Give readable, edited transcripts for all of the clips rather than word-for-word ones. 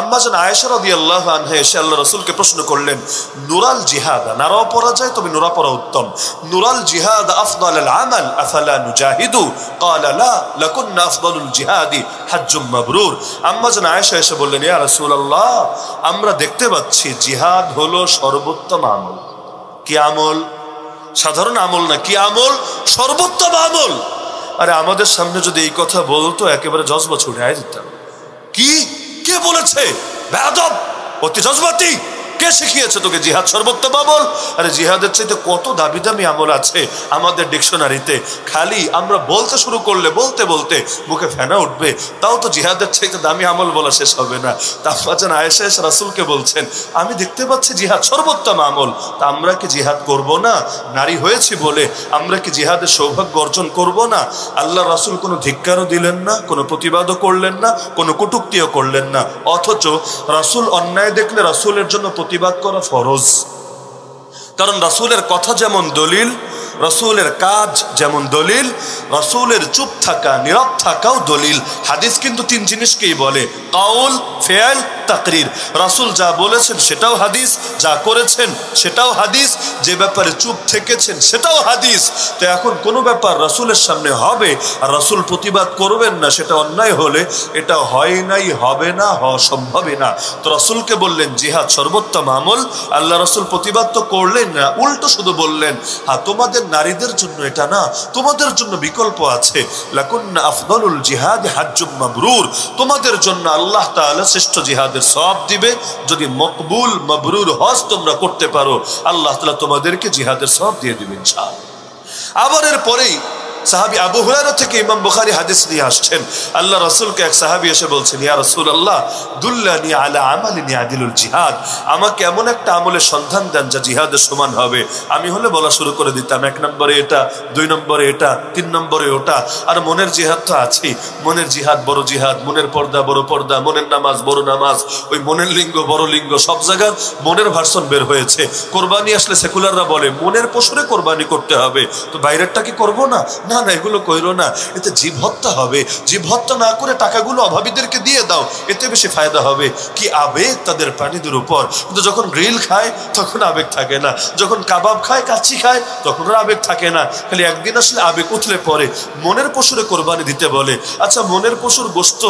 আম্মা জান আয়েশা রাদিয়াল্লাহু আনহা এসে আল্লাহ রাসূলকে প্রশ্ন করলেন, নুরাল জিহাদ, নারাও পড়া যায় তবে নুরা পড়া উত্তম, নুরাল জিহাদ আফদালুল আমাল আফালা নুজাহিদু, ক্বালা লা লাকুন্না আফদালুল জিহাদি হাজ্জুম মাবরুর। আম্মা জান আয়েশা এসে বললেন, ইয়া রাসূলুল্লাহ, আমরা দেখতে পাচ্ছি জিহাদ হলো সর্বোত্তম আমল। কি আমল? সাধারণ আমল না, কি আমল? সর্বোত্তম আমল। আরে আমাদের সামনে যদি এই কথা বলতো একেবারে জজবা ছুটে আয় দিতাম। কি, কে বলেছে? বেয়াদব, অতি জজবাতি, কে শিখিয়েছে তোকে জিহাদ সর্বোত্তম আমল? আরে জিহাদের চাইতে কত দামি দামি আমল আছে আমাদের ডিকশনারিতে, খালি আমরা বলতে শুরু করলে বলতে বলতে মুখে ফেনা উঠবে, তাও তো জিহাদের চাইতে দামি আমল বলা শেষ হবে না। তাফাজান আয়েশা এসে রাসূলকে বলছেন, আমি দেখতে পাচ্ছি জিহাদ সর্বোত্তম আমল, তা আমরা কি জিহাদ করব না? নারী হয়েছি বলে আমরা কি জিহাদের সৌভাগ্য অর্জন করব না? আল্লাহ রাসূল কোনো ধিক্কারও দিলেন না, কোনো প্রতিবাদও করলেন না, কোনো কটূক্তিও করলেন না, অথচ রাসূল অন্যায় দেখলে রাসূলের জন্য প্রতিবাদ করা ফরজ। কারণ রাসূলের কথা যেমন দলিল, রাসূলের কাজ যেমন দলিল, রাসূলের চুপ থাকা, নীরব থাকাও দলিল। হাদিস কিন্তু তিন জিনিসকেই বলে, কাউল, ফেয়াল, তাকরির। রাসূল যা বলেছেন সেটাও হাদিস, যা করেছেন সেটাও হাদিস, যে ব্যাপারে চুপ থেকেছেন সেটাও হাদিস। তো এখন কোনো ব্যাপার রাসূলের সামনে হবে আর রাসূল প্রতিবাদ করবেন না, সেটা অন্যায় হলে এটা হয় নাই, হবে না, হওয়া সম্ভবই না। তো রাসূলকে বললেন জিহাদ সর্বোত্তম আমল, আল্লাহ রাসূল প্রতিবাদ তো করলেন না, উল্টো শুধু বললেন, হ্যাঁ তোমাদের নারীদের জন্য এটা না, তোমাদের জন্য বিকল্প আছে, লাকুন্না আফদালুল জিহাদ হাজ্জুম মাবরুর, তোমাদের জন্য আল্লাহ তাআলা শ্রেষ্ঠ জিহাদের সওয়াব দিবে। যদি মকবুল মাবরুর হজ তোমরা করতে পারো, আল্লাহ তাআলা তোমাদেরকে জিহাদের সওয়াব দিয়ে দিবেন ইনশাআল্লাহ। আবার এর পরেই সাহাবী আবু হুরায়রা থেকে ইমাম বুখারী হাদিস নিয়ে আসছেন, আল্লাহ রাসূলকে এক সাহাবী এসে বলছেন, ইয়া রাসূলুল্লাহ, দুল্লানি আলা আমালিন ইয়াদিলুল জিহাদ, আমাকে এমন একটা আমলের সন্ধান দেন যা জিহাদের সমান হবে। আমি হলে বলা শুরু করে দিতাম, এক নম্বরে এটা, দুই নম্বরে এটা, তিন নম্বরে ওটা। আর মনের জিহাদ তো আছেই, মনের জিহাদ বড় জিহাদ, মনের পর্দা বড় পর্দা, মনের নামাজ বড় নামাজ, ওই মনের লিঙ্গ বড় লিঙ্গ, সব জায়গার মনের ভার্সন বের হয়েছে। কোরবানি আসলে সেকুলাররা বলে মনের পশুরে কোরবানি করতে হবে, তো বাইরেরটা কি করবো না? না না, এগুলো কইরো না, এতে জীব হত্যা হবে। জীব হত্যা না করে টাকাগুলো অভাবীদেরকে দিয়ে দাও, এতে বেশি ফায়দা হবে। কি আবেগ তাদের প্রাণীদের উপর! কিন্তু যখন গ্রিল খায় তখন আবেগ থাকে না, যখন কাবাব খায়, কাচ্চি খায়, তখন আর আবেগ থাকে না। খালি একদিন আসলে আবেগ উঠলে পরে মনের পশুরে কোরবানি দিতে বলে। আচ্ছা, মনের পশুর গোশত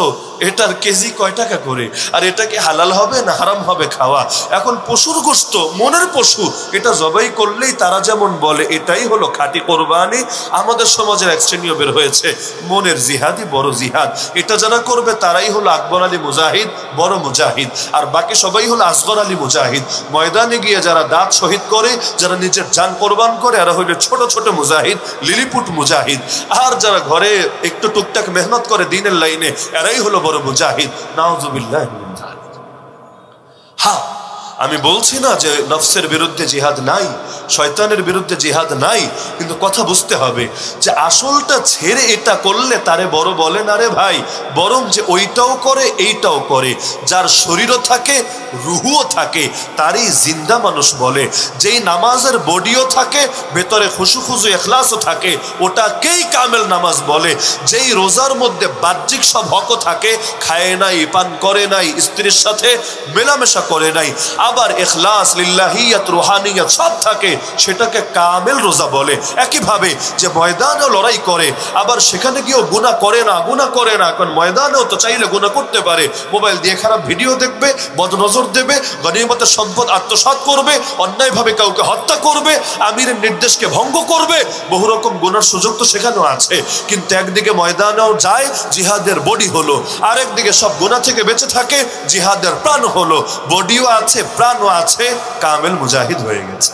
এটার কেজি কয় টাকা করে? আর এটা কি হালাল হবে না হারাম হবে খাওয়া? এখন পশুর গোশত, মনের পশু, এটা জবাই করলেই তারা যেমন বলে এটাই হলো খাঁটি কোরবানি। আমাদের সমাজের এক শ্রেণীও বের হয়েছে, মনের জিহাদই বড় জিহাদ, এটা যারা করবে তারাই হলো আকবর আলী মুজাহিদ, বড় মুজাহিদ, আর বাকি সবাই হলো আসগর আলী মুজাহিদ। ময়দানে গিয়ে যারা দাঁত শহীদ করে, যারা নিজের জান কোরবান করে, এরা হইলে ছোট ছোট মুজাহিদ, লিলিপুট মুজাহিদ। আর যারা ঘরে একটু টুকটাক মেহনত করে দিনের লাইনে, এরাই হলো বড় মুজাহিদ। নাউজুবিল্লাহ মিন যালিক। হ্যাঁ, আমি বলছি না যে নফসের বিরুদ্ধে জিহাদ নাই, শয়তানের বিরুদ্ধে জিহাদ নাই, কিন্তু কথা বুঝতে হবে যে আসলটা ছেড়ে এটা করলে তারে বড় বলে না রে ভাই, বরং যে ওইটাও করে এইটাও করে, যার শরীরও থাকে রুহুও থাকে তারই জিন্দা মানুষ বলে। যেই নামাজের বডিও থাকে, ভেতরে খুশু খুশু ইখলাসও থাকে, ওটাকেই কামেল নামাজ বলে। যেই রোজার মধ্যে বাহ্যিক সব হকও থাকে, খায় নাই, পান করে নাই, স্ত্রীর সাথে মেলামেশা করে নাই, আবার ইখলাস, লিল্লাহিয়াত, রুহানিয়াত সব থাকে, সেটাকে কামেল রোজা বলে। একইভাবে যে ময়দানেও লড়াই করে, আবার সেখানে গিয়েও গুনাহ করে না, গুনাহ করে না, কারণ ময়দানেও তো চাইলে গুনাহ করতে পারে, মোবাইল দিয়ে খারাপ ভিডিও দেখবে, বদনজর দেবে, গনিমতের সম্পদ আত্মসাৎ করবে, অন্যায়ভাবে কাউকে হত্যা করবে, আমিরের নির্দেশকে ভঙ্গ করবে, বহু রকম গুনার সুযোগ তো সেখানেও আছে। কিন্তু একদিকে ময়দানেও যায়, জিহাদের বডি হলো, আরেকদিকে সব গুনাহ থেকে বেঁচে থাকে, জিহাদের প্রাণ হলো, বডিও আছে, প্রাণও আছে, কামেল মুজাহিদ হয়ে গেছে।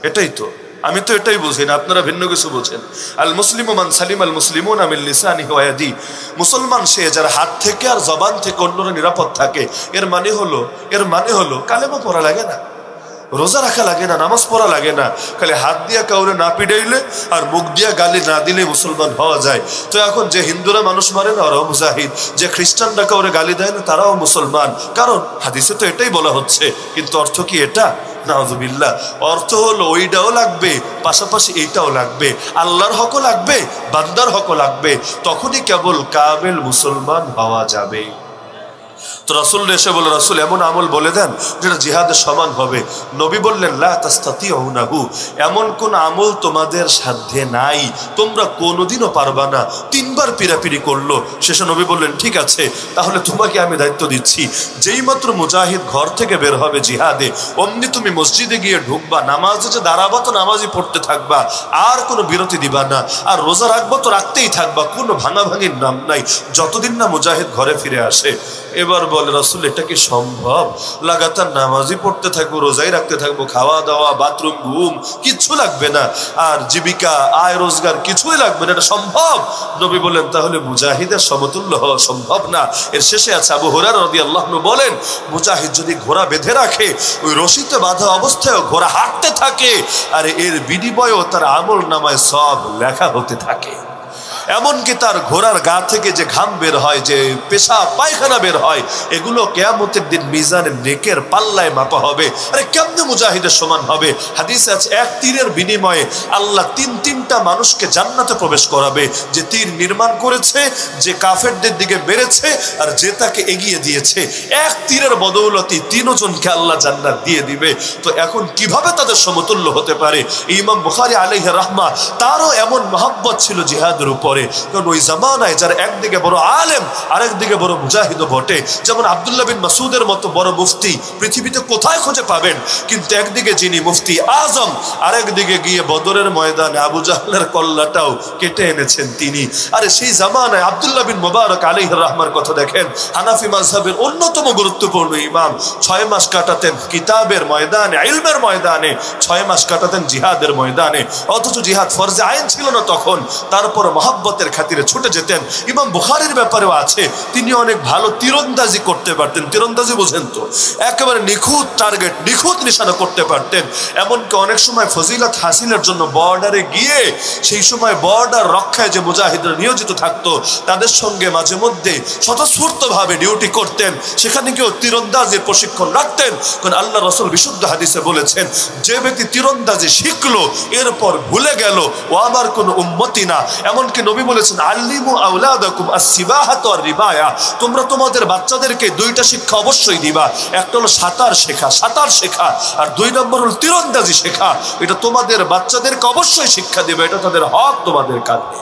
এটাই তো, আমি তো এটাই বুঝি না, আপনারা ভিন্ন কিছু বোঝেন। আল মুসলিমু মান সালিম আল মুসলিমুনা মিন লিসানিহি ওয়া ইয়াদিহি, মুসলমান সে যার হাত থেকে আর জবান থেকে অন্যরা নিরাপদ থাকে। এর মানে হলো কালেমা পড়া লাগে না, রোজা রাখা লাগে না, নামাজ পড়া লাগে না, খালি হাত দিয়া কাউরে না পিড়াইলে আর মুখ দিয়া গালি না দিলে মুসলমান হওয়া যায়। তো এখন যে হিন্দুরা মানুষ মারে না, ওরাও মুজাহিদ, যে খ্রিস্টানরা কাউরে গালি দেয় না, তারাও মুসলমান, কারণ হাদিসে তো এটাই বলা হচ্ছে। কিন্তু অর্থ কি এটা? নাউযুবিল্লাহ। অর্থ হলো ওইটাও লাগবে, পাশাপাশি এইটাও লাগবে, আল্লাহর হকও লাগবে, বান্দার হকও লাগবে, তখনই কেবল কামেল মুসলমান হওয়া যাবে। তো রাসূল এসে বলে, রাসূল এমন আমল বলে দেন যেটা জিহাদের সমান হবে। নবী বললেন, লা তাস্তাতিউনাহু, এমন কোন আমল তোমাদের সাধ্যে নাই, তোমরা কোনোদিনও পারবা না। 3 বার পিরাপিরি করলো। শেষে নবী বললেন, ঠিক আছে, তাহলে তোমাকে আমি দায়িত্ব দিচ্ছি, যেই মাত্র মুজাহিদ ঘর থেকে বের হবে জিহাদে, অমনি তুমি মসজিদে গিয়ে ঢুকবা, নামাজে যে দাঁড়াবা তো নামাজই পড়তে থাকবা, আর কোনো বিরতি দিবা না, আর রোজা রাখবো তো রাখতেই থাকবা, কোনো ভাঙাভাঙির নাম নাই, যতদিন না মুজাহিদ ঘরে ফিরে আসে। এবার বলে, রাসূল এটা কি সম্ভব? লাগাতার নামাজই পড়তে থাকবো, রোজাই রাখতে থাকবো, খাওয়া দাওয়া, বাথরুম, ঘুম কিচ্ছু লাগবে না, আর জীবিকা, আয় রোজগার কিছুই লাগবে না, এটা সম্ভব? নবী বলেন, তাহলে মুজাহিদের সমতুল্য হওয়া সম্ভব না। এর শেষে আছে, আবু হুরায়রা রাদিয়াল্লাহু আনহু বলেন, মুজাহিদ যদি ঘোড়া বেঁধে রাখে, ওই রশিতে বাঁধা অবস্থায় ঘোড়া হাঁটতে থাকে, আর এর বিনিময়েও তার আমল নামায় সব লেখা হতে থাকে। এমনকি তার ঘোড়ার গা থেকে যে ঘাম বের হয়, যে পেশাব পায়খানা বের হয়, এগুলো কিয়ামতের দিন মিজানের নেকের পাল্লায় মাপা হবে। আরে কেমনে মুজাহিদের সমান হবে? হাদিসে আছে, এক তীরের বিনিময়ে আল্লাহ তিনটা মানুষকে জান্নাতে প্রবেশ করাবে, যে তীর নির্মাণ করেছে, যে কাফেরদের দিকে মেরেছে, আর যে তাকে এগিয়ে দিয়েছে। এক তীরের বদৌলতি 3 জনকে আল্লাহ জান্নাত দিয়ে দিবে। তো এখন কিভাবে তাদের সমতুল্য হতে পারে? ইমাম বুখারী আলাইহি রাহমা, তারও এমন মহব্বত ছিল জিহাদের উপর, কারণ ওই জামানায় যারা একদিকে বড় আলেম, আরেকদিকে বড় মুজাহিদও বটে। যেমন আব্দুল্লাহ বিন মাসউদের মতো বড় মুফতি পৃথিবীতে কোথায় খুঁজে পাবেন? কিন্তু একদিকে যিনি মুফতি আজম, আরেকদিকে গিয়ে বদরের ময়দানে আবু জাহলের কল্লাটাও কেটে এনেছেন তিনি। আরে সেই জামানায় আব্দুল্লাহ বিন মুবারক আলাইহির রহমার কথা দেখেন, হানাফি মাযহাবের অন্যতম গুরুত্বপূর্ণ ইমাম, 6 মাস কাটাতেন কিতাবের ময়দানে, ইলমের ময়দানে, 6 মাস কাটাতেন জিহাদের ময়দানে। অথচ জিহাদ ফরজে আইন ছিল না তখন, তারপর মহব্বতের খাতিরে ছুটে যেতেন। ইমাম বুখারীর ব্যাপারেও আছে, তিনি অনেক ভালো তীরন্দাজি করতে পারতেন। তীরন্দাজি বুঝেন তো? একেবারে নিখুঁত টার্গেট, নিখুঁত নিশানা করতে পারতেন। এমনকি অনেক সময় ফজিলত হাসিলের জন্য বর্ডারে গিয়ে, সেই সময় বর্ডার রক্ষায় যে মুজাহিদরা নিয়োজিত থাকতো, তাদের সঙ্গে মাঝে মধ্যে স্বতঃস্ফূর্তভাবে ডিউটি করতেন। সেখানে কেউ তীরন্দাজির প্রশিক্ষণ রাখতেন। কারণ আল্লাহ রাসূল বিশুদ্ধ হাদিসে বলেছেন, যে ব্যক্তি তীরন্দাজি শিখলো এরপর ভুলে গেল, ও আমার কোনো উম্মতি না। এমনকি নবী বলেছেন, আল্লিমু আওলাদাকুম আস-সিবাহাতু ওয়ার-রিমায়া, তোমরা তোমাদের বাচ্চাদেরকে 2টা শিক্ষা অবশ্যই দিবা। একটা হলো সাঁতার শেখা, আর 2 নম্বর হলো তীরন্দাজি শেখা। এটা তোমাদের বাচ্চাদেরকে অবশ্যই শিক্ষা দিবে, এটা তাদের হক তোমাদের কাঁধে।